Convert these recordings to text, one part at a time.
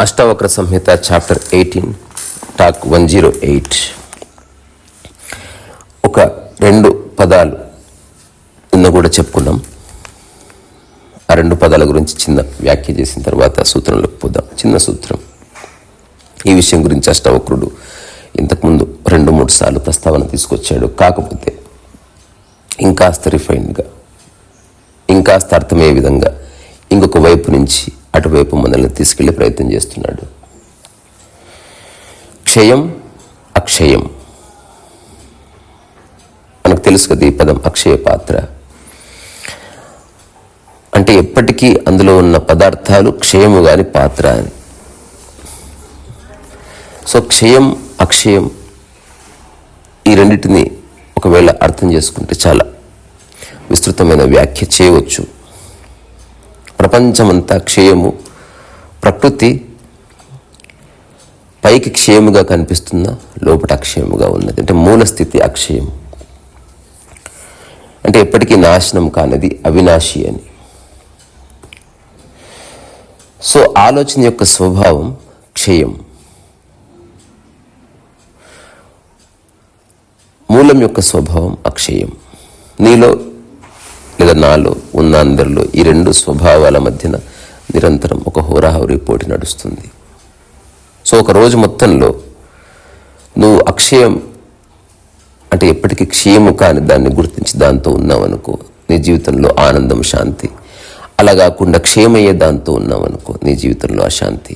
అష్టావక్ర సంహిత chapter 18 talk 108. ఒక 2 పదాలు నిన్న కూడా చెప్పుకున్నాం. ఆ 2 పదాల గురించి చిన్న వ్యాఖ్య చేసిన తర్వాత సూత్రంలోకి పోదాం. చిన్న సూత్రం. ఈ విషయం గురించి అష్టావక్రుడు ఇంతకుముందు 2-3 సార్లు ప్రస్తావన తీసుకొచ్చాడు. కాకపోతే ఇంకాస్త రిఫైన్డ్గా, ఇంకాస్త అర్థమయ్యే విధంగా ఇంకొక వైపు నుంచి అటువైపు మనల్ని తీసుకెళ్లే ప్రయత్నం చేస్తున్నాడు. క్షయం, అక్షయం. మనకు తెలుసు కదా ఈ పదం, అక్షయ పాత్ర అంటే ఎప్పటికీ అందులో ఉన్న పదార్థాలు క్షయము కాని పాత్ర అని. సో క్షయం, అక్షయం ఈ రెండింటిని ఒకవేళ అర్థం చేసుకుంటే చాలా విస్తృతమైన వ్యాఖ్య చేయవచ్చు. ప్రపంచమంతా క్షయము, ప్రకృతి పైకి క్షయముగా కనిపిస్తున్నా లోపల అక్షయముగా ఉన్నది. అంటే మూలస్థితి అక్షయం, అంటే ఎప్పటికీ నాశనం కానిది, అవినాశి అని. సో ఆలోచన యొక్క స్వభావం క్షయం, మూలం యొక్క స్వభావం అక్షయం. నీలో లేదా నాలో ఉన్న అందరిలో ఈ 2 స్వభావాల మధ్యన నిరంతరం ఒక హోరాహోరీ పోటీ నడుస్తుంది. సో ఒక రోజు మొత్తంలో నువ్వు అక్షయం అంటే ఎప్పటికీ క్షయము కాని దాన్ని గుర్తించి దాంతో ఉన్నావనుకో, నీ జీవితంలో ఆనందం, శాంతి. అలా కాకుండా క్షయమయ్యే దాంతో ఉన్నావనుకో, నీ జీవితంలో అశాంతి.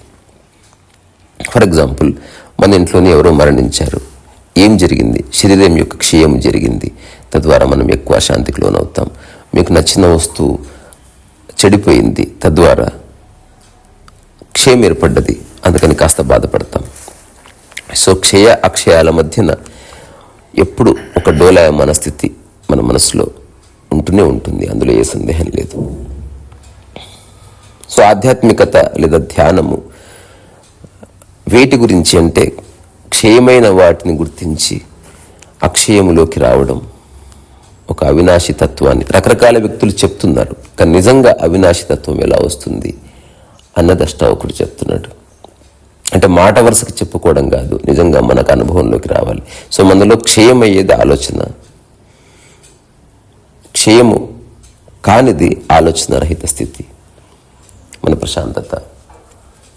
ఫర్ ఎగ్జాంపుల్, మన ఇంట్లోనే ఎవరో మరణించారు. ఏం జరిగింది? శరీరం యొక్క క్షయం జరిగింది. తద్వారా మనం ఎక్కువ అశాంతికి లోనవుతాం. మీకు నచ్చిన వస్తువు చెడిపోయింది, తద్వారా క్షయం ఏర్పడ్డది, అందుకని కాస్త బాధపడతాం. సో క్షయ అక్షయాల మధ్యన ఎప్పుడు ఒక డోలాయమాన స్థితి మన మనసులో ఉంటూనే ఉంటుంది, అందులో ఏ సందేహం లేదు. సో ఆధ్యాత్మికత లేదా ధ్యానము వేటి గురించి అంటే క్షయమైన వాటిని గుర్తించి అక్షయములోకి రావడం, ఒక అవినాశి తత్వాన్ని. రకరకాల వ్యక్తులు చెప్తున్నారు, కానీ నిజంగా అవినాశి తత్వం ఎలా వస్తుంది అన్నది అష్టావకుడు చెప్తున్నాడు. అంటే మాట వరుసకి చెప్పుకోవడం కాదు, నిజంగా మనకు అనుభవంలోకి రావాలి. సో మనలో క్షయమయ్యేది ఆలోచన, క్షయము కానిది ఆలోచన రహిత స్థితి, మన ప్రశాంతత,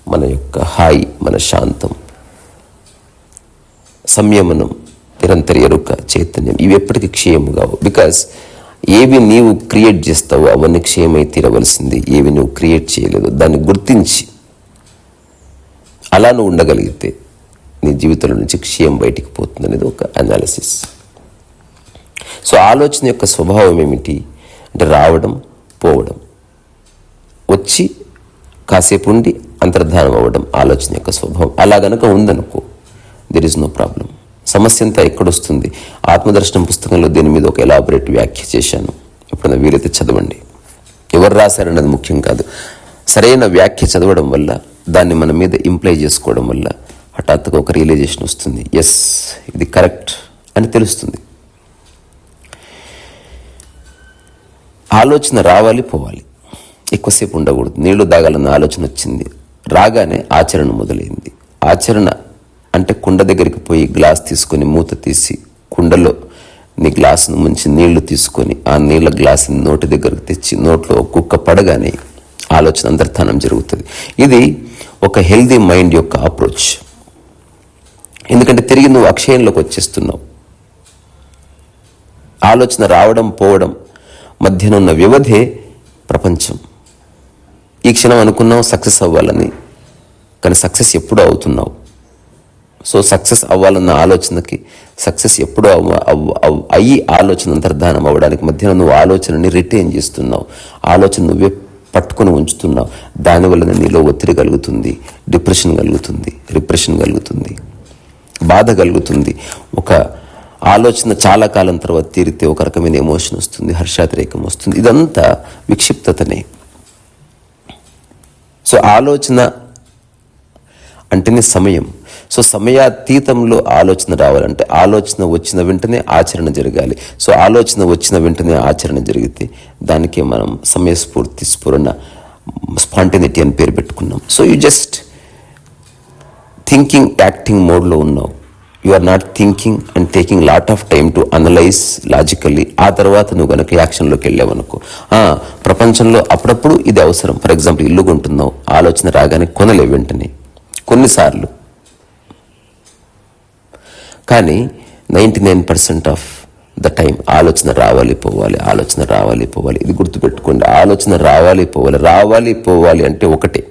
మన యొక్క హాయి, మన శాంతం, సంయమనం, నిరంతర ఎరుక, చైతన్యం. ఇవి ఎప్పటికీ క్షయము కావు. బికాస్ ఏవి నీవు క్రియేట్ చేస్తావో అవన్నీ క్షయమై తీరవలసింది. ఏవి నువ్వు క్రియేట్ చేయలేదు దాన్ని గుర్తించి అలా నువ్వు ఉండగలిగితే నీ జీవితంలో నుంచి క్షయం బయటికి పోతుంది అనేది ఒక అనాలిసిస్. సో ఆలోచన యొక్క స్వభావం ఏమిటి అంటే రావడం, పోవడం, వచ్చి కాసేపు ఉండి అంతర్ధానం అవ్వడం ఆలోచన యొక్క స్వభావం. అలా గనక ఉందనుకో, దెర్ ఇస్ నో ప్రాబ్లం. సమస్య అంతా ఎక్కడొస్తుంది? ఆత్మదర్శనం పుస్తకంలో దీని మీద ఒక ఎలాబొరేట్ వ్యాఖ్య చేశాను. ఎప్పుడైనా వీలైతే చదవండి. ఎవరు రాశారన్నది ముఖ్యం కాదు. సరైన వ్యాఖ్య చదవడం వల్ల, దాన్ని మన మీద ఇంప్లై చేసుకోవడం వల్ల హఠాత్తుగా ఒక రియలైజేషన్ వస్తుంది. ఎస్, ఇది కరెక్ట్ అని తెలుస్తుంది. ఆలోచన రావాలి, పోవాలి, ఎక్కువసేపు ఉండకూడదు. నీళ్లు తాగాలన్న ఆలోచన వచ్చింది, రాగానే ఆచరణ మొదలైంది. ఆచరణ అంటే కుండ దగ్గరికి పోయి గ్లాస్ తీసుకొని మూత తీసి కుండలో నీ గ్లాసును ముంచి నీళ్లు తీసుకొని ఆ నీళ్ళ గ్లాసుని నోటి దగ్గరకు తెచ్చి నోట్లో కుక్క పడగానే ఆలోచన అంతర్ధానం జరుగుతుంది. ఇది ఒక హెల్దీ మైండ్ యొక్క అప్రోచ్. ఎందుకంటే తిరిగి నువ్వు అక్షయంలోకి వచ్చేస్తున్నావు. ఆలోచన రావడం, పోవడం మధ్యన ఉన్న వ్యవధే ప్రపంచం. ఈ క్షణం అనుకున్నావు సక్సెస్ అవ్వాలని, కానీ సక్సెస్ ఎప్పుడూ అవుతున్నావు. సో సక్సెస్ అవ్వాలన్న ఆలోచనకి సక్సెస్ ఎప్పుడో అయ్యి ఆలోచన అంతర్ధానం అవ్వడానికి మధ్యన నువ్వు ఆలోచనని రిటైన్ చేస్తున్నావు. ఆలోచన నువ్వే పట్టుకొని ఉంచుతున్నావు. దానివల్ల నీలో ఒత్తిడి కలుగుతుంది, డిప్రెషన్ కలుగుతుంది, రిప్రెషన్ కలుగుతుంది, బాధ కలుగుతుంది. ఒక ఆలోచన చాలా కాలం తర్వాత తీరితే ఒక రకమైన ఎమోషన్ వస్తుంది, హర్షాతిరేకం వస్తుంది. ఇదంతా విక్షిప్తతనే. సో ఆలోచన అంటేనే సమయం. సో సమయాతీతంలో ఆలోచన రావాలంటే ఆలోచన వచ్చిన వెంటనే ఆచరణ జరగాలి. సో ఆలోచన వచ్చిన వెంటనే ఆచరణ జరిగితే దానికే మనం సమయస్ఫూర్తి, స్ఫురణ, స్పాంటేనిటీ అని పేరు పెట్టుకున్నాం. So you just thinking acting మోడ్లో ఉన్నావు. You are not thinking and taking lot of time to analyse logically. ఆ తర్వాత నువ్వు కనుక యాక్షన్లోకి వెళ్ళావనుకో, ప్రపంచంలో అప్పుడప్పుడు ఇది అవసరం. ఫర్ ఎగ్జాంపుల్, ఇల్లు కొంటున్నావు, ఆలోచన రాగానే కొనలే వెంటనే, కొన్నిసార్లు. కానీ 99% ఆఫ్ ద టైం ఆలోచన రావాలి పోవాలి, ఆలోచన రావాలి పోవాలి. ఇది గుర్తుపెట్టుకోండి. ఆలోచన రావాలి పోవాలి. రావాలి పోవాలి అంటే ఒకటే.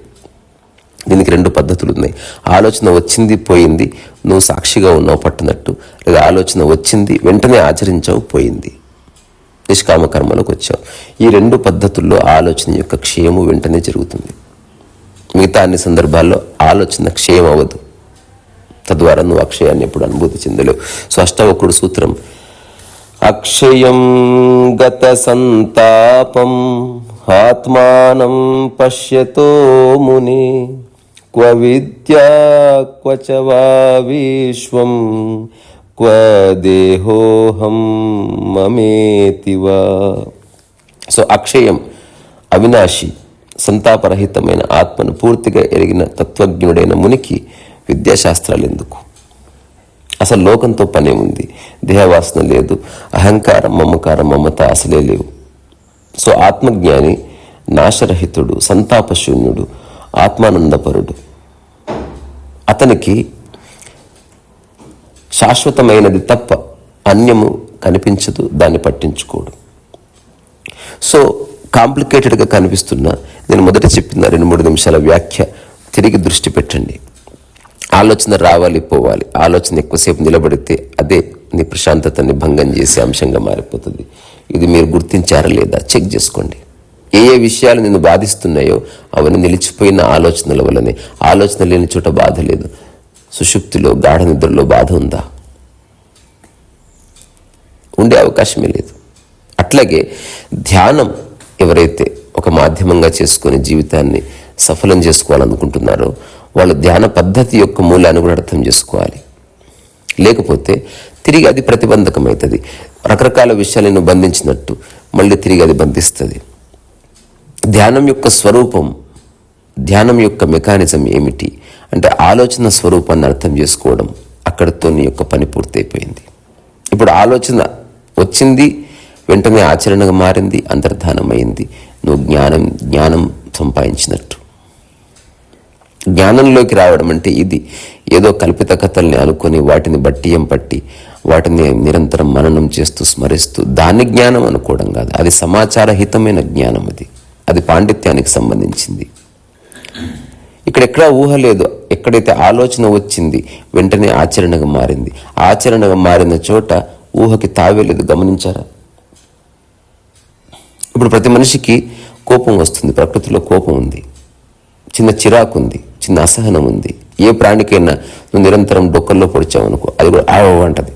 దీనికి 2 పద్ధతులు ఉన్నాయి. ఆలోచన వచ్చింది పోయింది, నువ్వు సాక్షిగా ఉన్నావు పట్టునట్టు. లేదా ఆలోచన వచ్చింది వెంటనే ఆచరించావు, పోయింది, నిష్కామ కర్మలోకి వచ్చావు. ఈ 2 పద్ధతుల్లో ఆలోచన యొక్క క్షయము వెంటనే జరుగుతుంది. మిగతా అన్ని సందర్భాల్లో ఆలోచన క్షయం అవ్వదు. తద్వారా నువ్వు అక్షయాన్ని ఎప్పుడు అనుభూతి చెందలేవు. సో అష్టావక్రుడు సూత్రం, అక్షయం గత సంతాపం ఆత్మానం పశ్యతో ముని క్వ విద్యా క్వ చ వా విశ్వం క్వ దేహోహం మమేతి వా. సో అక్షయం, అవినాశి, సంతాపరహితమైన ఆత్మను పూర్తిగా ఎరిగిన తత్వజ్ఞుడైన మునికి విద్యాశాస్త్రాలు ఎందుకు? అసలు లోకంతో పనే ఉంది. దేహవాసన లేదు, అహంకారం, మమకారం, మమత అసలే లేవు. సో ఆత్మజ్ఞాని నాశరహితుడు, సంతాపశూన్యుడు, ఆత్మానందపరుడు. అతనికి శాశ్వతమైనది తప్ప అన్యము కనిపించదు, దాన్ని పట్టించుకోడు. సో కాంప్లికేటెడ్గా కనిపిస్తున్నా నేను మొదట చెప్పిన 2-3 నిమిషాల వ్యాఖ్య తిరిగి దృష్టి పెట్టండి. ఆలోచన రావాలి పోవాలి. ఆలోచన ఎక్కువసేపు నిలబడితే అదే నీ ప్రశాంతతని భంగం చేసే అంశంగా మారిపోతుంది. ఇది మీరు గుర్తించారా లేదా చెక్ చేసుకోండి. ఏ ఏ విషయాలు నిన్ను బాధిస్తున్నాయో అవన్నీ నిలిచిపోయిన ఆలోచనల వల్లనే. ఆలోచన లేని చోట బాధ లేదు. సుషుప్తిలో, గాఢ నిద్రలో బాధ ఉందా? ఉండే అవకాశమే లేదు. అట్లాగే ధ్యానం ఎవరైతే ఒక మాధ్యమంగా చేసుకుని జీవితాన్ని సఫలం చేసుకోవాలనుకుంటున్నారో వాళ్ళు ధ్యాన పద్ధతి యొక్క మూలాన్ని కూడా అర్థం చేసుకోవాలి. లేకపోతే తిరిగి అది ప్రతిబంధకమవుతుంది. రకరకాల విషయాలను బంధించినట్టు మళ్ళీ తిరిగి అది బంధిస్తుంది. ధ్యానం యొక్క స్వరూపం, ధ్యానం యొక్క మెకానిజం ఏమిటి అంటే ఆలోచన స్వరూపాన్ని అర్థం చేసుకోవడం. అక్కడితో నీ యొక్క పని పూర్తయిపోయింది. ఇప్పుడు ఆలోచన వచ్చింది, వెంటనే ఆచరణగా మారింది, అంతర్ధానమైంది. నువ్వు జ్ఞానం సంపాదించినట్టు. జ్ఞానంలోకి రావడం అంటే ఇది. ఏదో కల్పిత కథల్ని అనుకొని వాటిని బట్టియం పట్టి వాటిని నిరంతరం మననం చేస్తూ స్మరిస్తూ దాన్ని జ్ఞానం అనుకోవడం కాదు. అది సమాచారహితమైన జ్ఞానం. అది పాండిత్యానికి సంబంధించింది. ఇక్కడెక్కడా ఊహ లేదు. ఎక్కడైతే ఆలోచన వచ్చింది వెంటనే ఆచరణగా మారింది. ఆచరణగా మారిన చోట ఊహకి తావే లేదు. గమనించారా? ఇప్పుడు ప్రతి మనిషికి కోపం వస్తుంది. ప్రకృతిలో కోపం ఉంది, చిన్న చిరాకు ఉంది, చిన్న అసహనం ఉంది. ఏ ప్రాణికైనా నువ్వు నిరంతరం డొక్కల్లో పొడిచావు అనుకో, అది కూడా అంటది.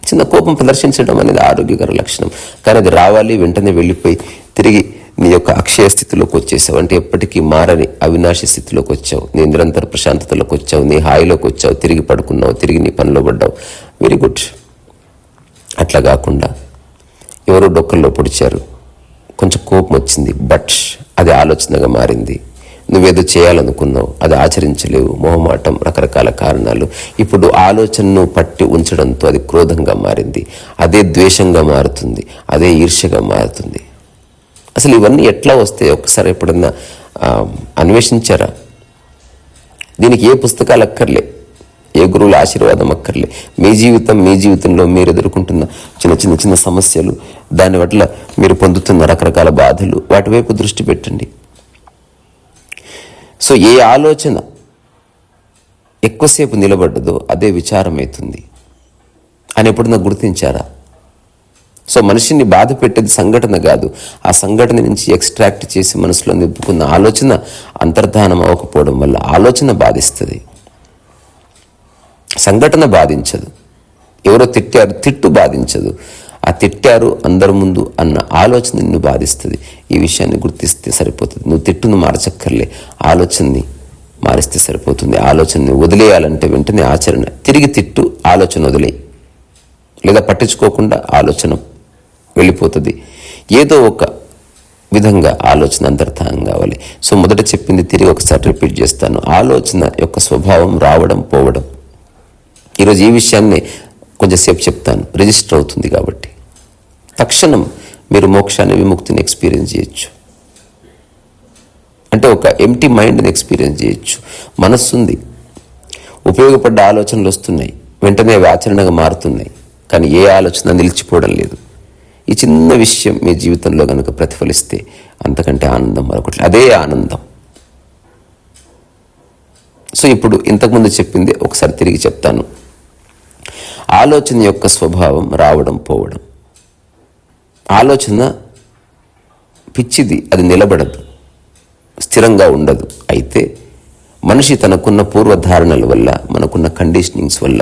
చిన్న కోపం ప్రదర్శించడం అనేది ఆరోగ్యకర లక్షణం. కానీ అది రావాలి, వెంటనే వెళ్ళిపోయి తిరిగి నీ యొక్క అక్షయ స్థితిలోకి వచ్చేసావు. అంటే ఎప్పటికీ మారని అవినాశి స్థితిలోకి వచ్చావు. నీ నిరంతర ప్రశాంతతలోకి వచ్చావు, నీ హాయిలోకి వచ్చావు, తిరిగి పడుకున్నావు, తిరిగి నీ పనిలో పడ్డావు. Very good. అట్లా కాకుండా ఎవరో డొక్కల్లో పొడిచారు, కొంచెం కోపం వచ్చింది, బట్ అది ఆలోచనగా మారింది. నువ్వేదో చేయాలనుకున్నావు, అది ఆచరించలేవు, మొహమాటం, రకరకాల కారణాలు. ఇప్పుడు ఆలోచనను పట్టి ఉంచడంతో అది క్రోధంగా మారింది. అదే ద్వేషంగా మారుతుంది, అదే ఈర్ష్యగా మారుతుంది. అసలు ఇవన్నీ ఎట్లా వస్తాయి ఒక్కసారి ఎప్పుడన్నా అన్వేషించారా? దీనికి ఏ పుస్తకాలు అక్కర్లే, ఏ గురువుల ఆశీర్వాదం అక్కర్లే. మీ జీవితంలో మీరు ఎదుర్కొంటున్న చిన్న సమస్యలు, దాని వల్ల మీరు పొందుతున్న రకరకాల బాధలు, వాటి వైపు దృష్టి పెట్టండి. సో ఏ ఆలోచన ఎక్కువసేపు నిలబడ్డదో అదే విచారం అవుతుంది అని ఎప్పుడన్నా గుర్తించారా? సో మనిషిని బాధ పెట్టేది సంఘటన కాదు. ఆ సంఘటన నుంచి ఎక్స్ట్రాక్ట్ చేసి మనసులో నింపుకున్న ఆలోచన అంతర్ధానం అవ్వకపోవడం వల్ల ఆలోచన బాధిస్తుంది, సంఘటన బాధించదు. ఎవరో తిట్టారు, తిట్టు బాధించదు. ఆ తిట్టారు అందరి ముందు అన్న ఆలోచన నిన్ను బాధిస్తుంది. ఈ విషయాన్ని గుర్తిస్తే సరిపోతుంది. నువ్వు తిట్టును మార్చక్కర్లే, ఆలోచనని మారిస్తే సరిపోతుంది. ఆలోచనని వదిలేయాలంటే వెంటనే ఆచరణ. తిరిగి తిట్టు, ఆలోచన వదిలేయి, లేదా పట్టించుకోకుండా ఆలోచన వెళ్ళిపోతుంది. ఏదో ఒక విధంగా ఆలోచన అంతర్ధానం కావాలి. సో మొదట చెప్పింది తిరిగి ఒకసారి రిపీట్ చేస్తాను. ఆలోచన యొక్క స్వభావం రావడం పోవడం. ఈరోజు ఈ విషయాన్ని కొంచెంసేపు చెప్తాను, రిజిస్టర్ అవుతుంది కాబట్టి. తక్షణం మీరు మోక్షాన్ని, విముక్తిని ఎక్స్పీరియన్స్ చేయొచ్చు. అంటే ఒక ఎంటీ మైండ్ని ఎక్స్పీరియన్స్ చేయొచ్చు. మనస్సుంది, ఉపయోగపడ్డ ఆలోచనలు వస్తున్నాయి, వెంటనే అవి ఆచరణగా మారుతున్నాయి, కానీ ఏ ఆలోచన నిలిచిపోవడం లేదు. ఈ చిన్న విషయం మీ జీవితంలో కనుక ప్రతిఫలిస్తే అంతకంటే ఆనందం మరొకటి. అదే ఆనందం. సో ఇప్పుడు ఇంతకుముందు చెప్పింది ఒకసారి తిరిగి చెప్తాను. ఆలోచన యొక్క స్వభావం రావడం పోవడం. ఆలోచన పిచ్చిది, అది నిలబడదు, స్థిరంగా ఉండదు. అయితే మనిషి తనకున్న పూర్వధారణల వల్ల, మనకున్న కండిషనింగ్స్ వల్ల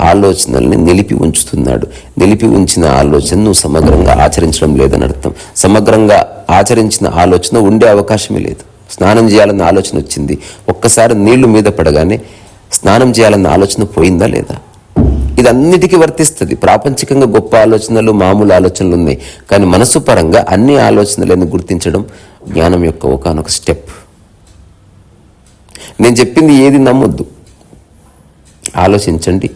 ఆలోచనల్ని నిలిపి ఉంచుతున్నాడు. నిలిపి ఉంచిన ఆలోచన నువ్వు సమగ్రంగా ఆచరించడం లేదని అర్థం. సమగ్రంగా ఆచరించిన ఆలోచన ఉండే అవకాశమే లేదు. స్నానం చేయాలన్న ఆలోచన వచ్చింది, ఒక్కసారి నీళ్లు మీద పడగానే స్నానం చేయాలన్న ఆలోచన పోయిందా లేదా? ఇది అన్నిటికీ వర్తిస్తుంది. ప్రాపంచికంగా గొప్ప ఆలోచనలు, మామూలు ఆలోచనలు ఉన్నాయి, కానీ మనస్సు పరంగా అన్ని ఆలోచనలను గుర్తించడం జ్ఞానం యొక్క ఒకానొక స్టెప్. నేను చెప్పింది ఏది నమ్మొద్దు, ఆలోచించండి.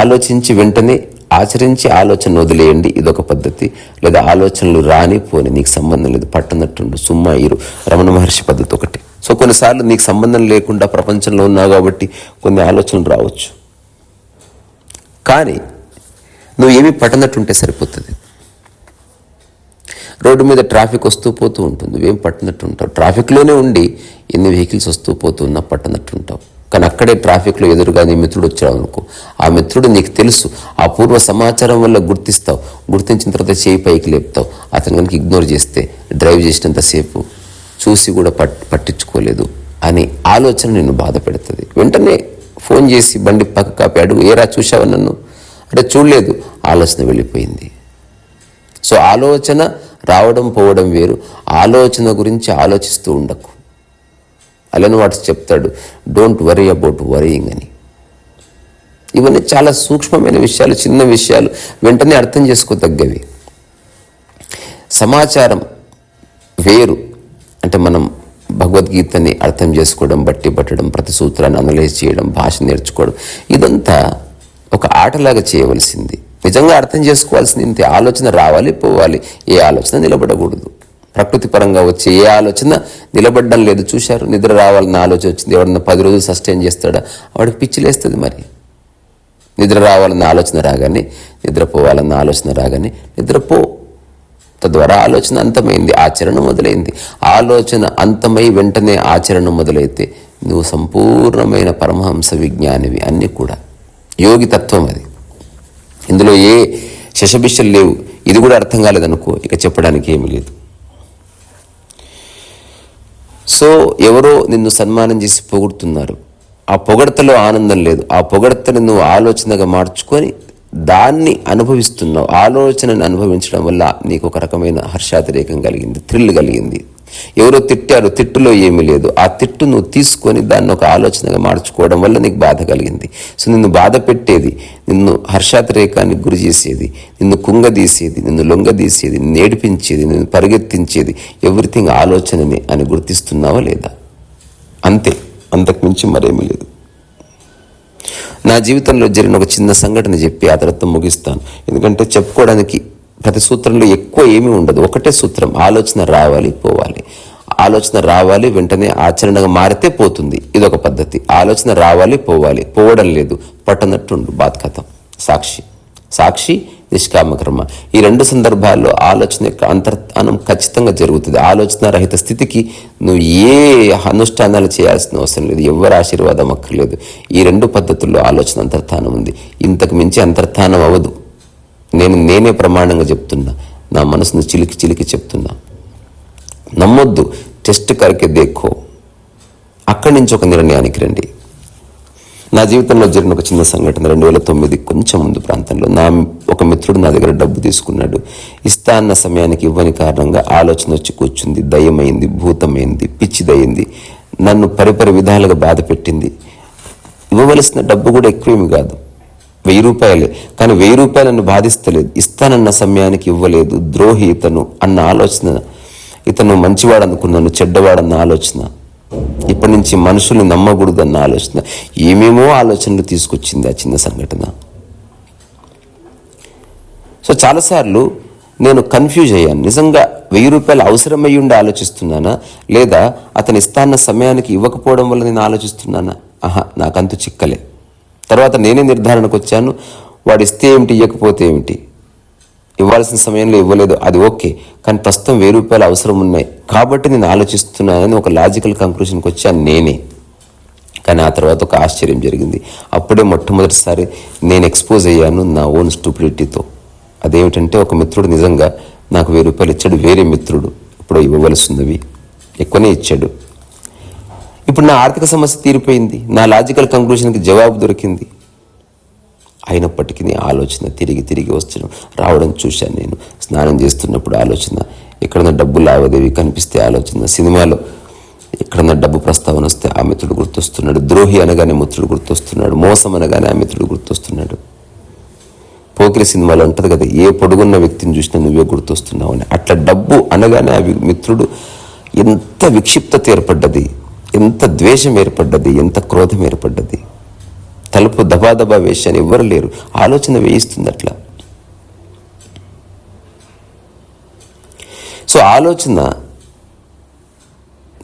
ఆలోచించి వెంటనే ఆచరించి ఆలోచన వదిలేయండి, ఇదొక పద్ధతి. లేదా ఆలోచనలు రాని పోని, నీకు సంబంధం లేదు, పట్టనట్టుండు, సుమ్మా ఇరు, రమణ మహర్షి పద్ధతి ఒకటి. సో కొన్నిసార్లు నీకు సంబంధం లేకుండా ప్రపంచంలో ఉన్నావు కాబట్టి కొన్ని ఆలోచనలు రావచ్చు, కానీ నువ్వు ఏమీ పట్టనట్టుంటే సరిపోతుంది. రోడ్డు మీద ట్రాఫిక్ వస్తూ పోతూ ఉంటుంది, నువ్వేం పట్టనట్టు ఉంటావు. ట్రాఫిక్లోనే ఉండి ఎన్ని వెహికల్స్ వస్తూ పోతూ ఉన్నా పట్టనట్టు ఉంటావు. కానీ అక్కడే ట్రాఫిక్లో ఎదురుగా నీ మిత్రుడు వచ్చాడు అనుకో, ఆ మిత్రుడు నీకు తెలుసు, ఆ పూర్వ సమాచారం వల్ల గుర్తిస్తావు. గుర్తించిన తర్వాత చేయి పైకి లేపుతావు. అతను కనుక ఇగ్నోర్ చేస్తే, డ్రైవ్ చేసినంతసేపు చూసి కూడా పట్టించుకోలేదు అని ఆలోచన నిన్ను బాధ పెడుతుంది. వెంటనే ఫోన్ చేసి బండి పక్క కాపి అడుగు, ఏరా చూసావా నన్ను అంటే, చూడలేదు, ఆలోచన వెళ్ళిపోయింది. సో ఆలోచన రావడం పోవడం వేరు. ఆలోచన గురించి ఆలోచిస్తూ ఉండకు. అలెన్ వాట్స్ చెప్తాడు, డోంట్ వరీ అబౌట్ వరీయింగ్ అని. ఇవన్నీ చాలా సూక్ష్మమైన విషయాలు, చిన్న విషయాలు, వెంటనే అర్థం చేసుకోదగ్గవి. సమాచారం వేరు. అంటే మనం భగవద్గీతని అర్థం చేసుకోవడం, బట్టి పట్టడం, ప్రతి సూత్రాన్ని అనలైజ్ చేయడం, భాష నేర్చుకోవడం, ఇదంతా ఒక ఆటలాగా చేయవలసింది. నిజంగా అర్థం చేసుకోవాల్సింది ఇంతే. ఆలోచన రావాలి పోవాలి, ఏ ఆలోచన నిలబడకూడదు. ప్రకృతి పరంగా వచ్చే ఏ ఆలోచన నిలబడడం లేదు. చూశారు, నిద్ర రావాలన్న ఆలోచన వచ్చింది, ఎవరన్నా 10 రోజులు సస్టైన్ చేస్తాడా? వాడికి పిచ్చిలేస్తుంది. మరి నిద్ర రావాలన్న ఆలోచన రాగానే, నిద్రపోవాలన్న ఆలోచన రాగానే నిద్రపో. తద్వారా ఆలోచన అంతమైంది, ఆచరణ మొదలైంది. ఆలోచన అంతమై వెంటనే ఆచరణ మొదలైతే నువ్వు సంపూర్ణమైన పరమహంస విజ్ఞానివి. అన్నీ కూడా యోగి తత్వం అది. ఇందులో ఏ శశబిషలు లేవు. ఇది కూడా అర్థం కాలేదనుకో, ఇక చెప్పడానికి ఏమీ లేదు. సో ఎవరో నిన్ను సన్మానం చేసి పొగుడుతున్నారు, ఆ పొగడతలో ఆనందం లేదు. ఆ పొగడతని నువ్వు ఆలోచనగా మార్చుకొని దాన్ని అనుభవిస్తున్నావు. ఆలోచనని అనుభవించడం వల్ల నీకు ఒక రకమైన హర్షాతిరేకం కలిగింది, థ్రిల్ కలిగింది. ఎవరో తిట్టారు, తిట్టులో ఏమీ లేదు. ఆ తిట్టు నువ్వు తీసుకొని దాన్ని ఒక ఆలోచనగా మార్చుకోవడం వల్ల నీకు బాధ కలిగింది. సో నిన్ను బాధ పెట్టేది, నిన్ను హర్షాతిరేకానికి గురి చేసేది, నిన్ను కుంగదీసేది, నిన్ను లొంగదీసేది, నిన్ను ఏడిపించేది, నిన్ను పరిగెత్తించేది ఎవ్రీథింగ్ ఆలోచనని అని గుర్తిస్తున్నావా లేదా? అంతే, అంతకుమించి మరేమీ లేదు. నా జీవితంలో జరిగిన ఒక చిన్న సంఘటన చెప్పి ఆ తర్వాత ముగిస్తాను. ఎందుకంటే చెప్పుకోవడానికి ప్రతి సూత్రంలో ఎక్కువ ఏమీ ఉండదు. ఒకటే సూత్రం, ఆలోచన రావాలి పోవాలి. ఆలోచన రావాలి, వెంటనే ఆచరణగా మారితే పోతుంది, ఇదొక పద్ధతి. ఆలోచన రావాలి పోవాలి, పోవడం లేదు, పట్టనట్టుండు, బాధకథం. సాక్షి నిష్కామకర్మ. ఈ 2 సందర్భాల్లో ఆలోచన యొక్క అంతర్ధానం ఖచ్చితంగా జరుగుతుంది. ఆలోచన రహిత స్థితికి నువ్వు ఏ అనుష్ఠానాలు చేయాల్సిన అవసరం లేదు, ఎవరి ఆశీర్వాదం అక్కర్లేదు. ఈ 2 పద్ధతుల్లో ఆలోచన అంతర్ధానం ఉంది. ఇంతకు మించి అంతర్ధానం అవ్వదు. నేనే ప్రమాణంగా చెప్తున్నా, నా మనసును చిలికి చిలికి చెప్తున్నా. నమ్మొద్దు, టెస్ట్ కరికే దేఖో. అక్కడి నుంచి ఒక నిర్ణయానికి రండి. నా జీవితంలో జరిగిన ఒక చిన్న సంఘటన 2009 కొంచెం ముందు ప్రాంతంలో. ఒక మిత్రుడు నా దగ్గర డబ్బు తీసుకున్నాడు. ఇస్తా అన్న సమయానికి ఇవ్వని కారణంగా ఆలోచన వచ్చి కూర్చుంది. దయ్యమైంది, భూతమైంది, పిచ్చిదయ్యింది, నన్ను పరిపరి విధాలుగా బాధ పెట్టింది. ఇవ్వవలసిన డబ్బు కూడా ఎక్కువేమి కాదు, 1000 రూపాయలే. కానీ 1000 రూపాయలు నన్ను బాధిస్తలేదు. ఇస్తానన్న సమయానికి ఇవ్వలేదు, ద్రోహి ఇతను అన్న ఆలోచన. ఇతను మంచివాడు అనుకున్నాను, చెడ్డవాడన్న ఆలోచన, ఇప్పటి నుంచి మనుషుల్ని నమ్మకూడదన్న ఆలోచన, ఏమేమో ఆలోచనలు తీసుకొచ్చింది ఆ చిన్న సంఘటన. సో చాలాసార్లు నేను కన్ఫ్యూజ్ అయ్యాను. నిజంగా 1000 రూపాయలు అవసరమై ఉండి ఆలోచిస్తున్నానా, లేదా అతను ఇస్తాన్న సమయానికి ఇవ్వకపోవడం వల్ల నేను ఆలోచిస్తున్నానా? నాకంతు చిక్కలే. తర్వాత నేనే నిర్ధారణకు వచ్చాను, వాడు ఇస్తే ఏమిటి, ఇవ్వకపోతే ఏమిటి, ఇవ్వాల్సిన సమయంలో ఇవ్వలేదు, అది ఓకే, కానీ ప్రస్తుతం 1000 రూపాయలు అవసరం ఉన్నాయి కాబట్టి నేను ఆలోచిస్తున్నానని ఒక లాజికల్ కంక్లూషన్కి వచ్చాను నేనే. కానీ ఆ తర్వాత ఒక ఆశ్చర్యం జరిగింది. అప్పుడే మొట్టమొదటిసారి నేను ఎక్స్పోజ్ అయ్యాను నా ఓన్ స్టూపిడిటీతో. అదేమిటంటే, ఒక మిత్రుడు నిజంగా నాకు 1000 రూపాయలు ఇచ్చాడు, వేరే మిత్రుడు ఇప్పుడు ఇవ్వవలసినవి ఎక్కువనే ఇచ్చాడు. ఇప్పుడు నా ఆర్థిక సమస్య తీరిపోయింది, నా లాజికల్ కంక్లూషన్కి జవాబు దొరికింది. అయినప్పటికీ ఆలోచన తిరిగి రావడం చూశాను. నేను స్నానం చేస్తున్నప్పుడు ఆలోచన, ఎక్కడన్నా డబ్బు లావాదేవీ కనిపిస్తే ఆలోచన, సినిమాలో ఎక్కడన్నా డబ్బు ప్రస్తావన వస్తే ఆ మిత్రుడు గుర్తొస్తున్నాడు, ద్రోహి అనగానే మిత్రుడు గుర్తొస్తున్నాడు, మోసం అనగానే ఆ మిత్రుడు గుర్తొస్తున్నాడు. పోకిరి సినిమాలో ఉంటుంది కదా, ఏ పొడుగున్న వ్యక్తిని చూసినా నువ్వే గుర్తొస్తున్నావు అని. అట్లా డబ్బు అనగానే ఆ మిత్రుడు, ఎంత విక్షిప్తత ఏర్పడ్డది, ఎంత ద్వేషం ఏర్పడ్డది, ఎంత క్రోధం ఏర్పడ్డది. తలుపు దబాదబా వేశాను, ఎవ్వరు లేరు, ఆలోచన వేయిస్తుంది అట్లా. సో ఆలోచన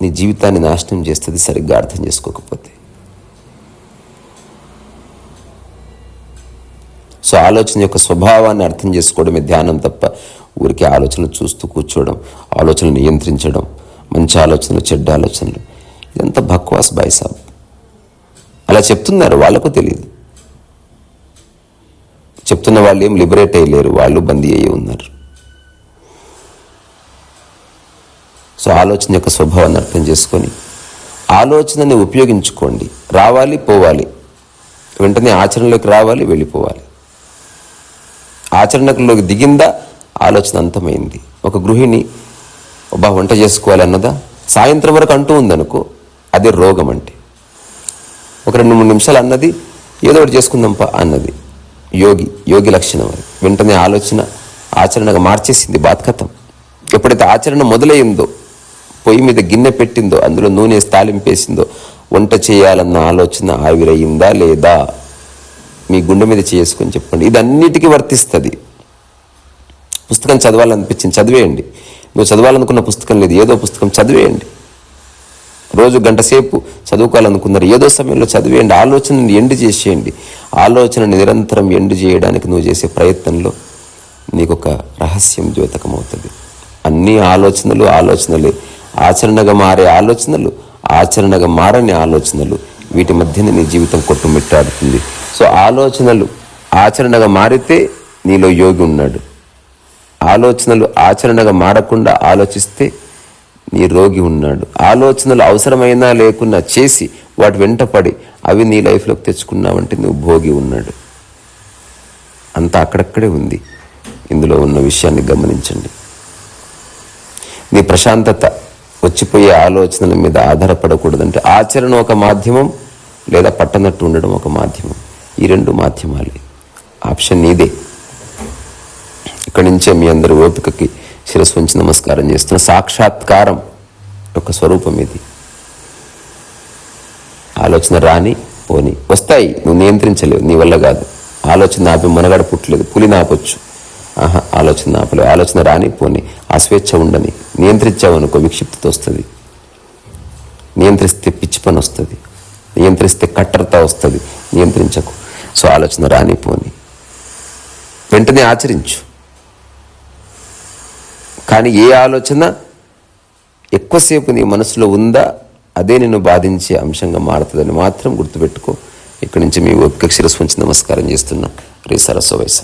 నీ జీవితాన్ని నాశనం చేస్తుంది సరిగ్గా అర్థం చేసుకోకపోతే. సో ఆలోచన యొక్క స్వభావాన్ని అర్థం చేసుకోవడమే ధ్యానం తప్ప ఊరికే ఆలోచనలు చూస్తూ కూర్చోవడం, ఆలోచనలు నియంత్రించడం, మంచి ఆలోచనలు చెడ్డ ఆలోచనలు, ఇదంతా బక్వాస్ బాయ్ సాబ్. అలా చెప్తున్నారు, వాళ్ళకు తెలియదు. చెప్తున్న వాళ్ళు ఏం లిబరేట్ అయ్యలేరు, వాళ్ళు బందీ అయ్యి ఉన్నారు. సో ఆలోచన యొక్క స్వభావాన్ని అర్థం చేసుకొని ఆలోచనని ఉపయోగించుకోండి. రావాలి, పోవాలి, వెంటనే ఆచరణలోకి రావాలి, వెళ్ళిపోవాలి. ఆచరణలోకి దిగిందా ఆలోచన అంతమైంది. ఒక గృహిణి వంట చేసుకోవాలి అన్నదా, సాయంత్రం వరకు అంటూ ఉందనుకో, అదే రోగం. అంటే ఒక 2-3 నిమిషాలు అన్నది, ఏదో ఒకటి చేసుకుందాంపా అన్నది, యోగి లక్షణం. అది వెంటనే ఆచరణగా మార్చేసింది, బాత్కథం. ఎప్పుడైతే ఆచరణ మొదలైందో, పొయ్యి మీద గిన్నె పెట్టిందో, అందులో నూనె తాలింపేసిందో, వంట చేయాలన్న ఆలోచన ఆవిరయ్యిందా లేదా? మీ గుండె మీద చేసుకొని చెప్పండి. ఇది అన్నిటికీ వర్తిస్తుంది. పుస్తకం చదవాలనిపించింది, చదివేయండి. నువ్వు చదవాలనుకున్న పుస్తకం లేదు, ఏదో పుస్తకం చదివేయండి. రోజు 1 గంట సేపు చదువుకోవాలనుకున్నారు, ఏదో సమయంలో చదివేయండి. ఆలోచనని ఎండు చేసేయండి. ఆలోచనని నిరంతరం ఎండు చేయడానికి నువ్వు చేసే ప్రయత్నంలో నీకు ఒక రహస్యం ద్యోతకమవుతుంది. అన్ని ఆలోచనలే, ఆచరణగా మారే ఆలోచనలు, ఆచరణగా మారని ఆలోచనలు, వీటి మధ్యన నీ జీవితం కొట్టుమిట్టాడుతుంది. సో ఆలోచనలు ఆచరణగా మారితే నీలో యోగి ఉన్నాడు. ఆలోచనలు ఆచరణగా మారకుండా ఆలోచిస్తే నీ రోగి ఉన్నాడు. ఆలోచనలు అవసరమైనా లేకున్నా చేసి వాటి వెంటపడి అవి నీ లైఫ్లోకి తెచ్చుకున్నావంటే నువ్వు భోగి ఉన్నాడు. అంతా అక్కడక్కడే ఉంది. ఇందులో ఉన్న విషయాన్ని గమనించండి. నీ ప్రశాంతత వచ్చిపోయే ఆలోచనల మీద ఆధారపడకూడదంటే ఆచరణ ఒక మాధ్యమం, లేదా పట్టనట్టు ఉండడం ఒక మాధ్యమం. ఈ 2 మాధ్యమాలే. ఆప్షన్ నీదే. ఇక్కడి నుంచే మీ అందరి ఓపికకి శిరస్సు ఉంచి నమస్కారం చేస్తున్న సాక్షాత్కారం యొక్క స్వరూపం ఇది. ఆలోచన రాని పోని వస్తాయి, నువ్వు నియంత్రించలేవు, నీ వల్ల కాదు. ఆలోచన ఆపి మనగడ పుట్టలేదు, పులిని ఆపొచ్చు, ఆలోచన ఆపలేవు. ఆలోచన రాని పోని, ఆ స్వేచ్ఛ ఉండని. నియంత్రించావు అనుకో విక్షిప్తత వస్తుంది, నియంత్రిస్తే పిచ్చి పని వస్తుంది, నియంత్రిస్తే కట్టర్త వస్తుంది. నియంత్రించకు. సో ఆలోచన రాని పోని, వెంటనే ఆచరించు. కానీ ఏ ఆలోచన ఎక్కువసేపు నీ మనసులో ఉందా అదే నిన్ను బాధించే అంశంగా మారుతుందని మాత్రం గుర్తుపెట్టుకో. ఇక్కడి నుంచి మీ ఓపిక శిరస్సు ఉంచి నమస్కారం చేస్తున్నా. రే సరస్వ వయస.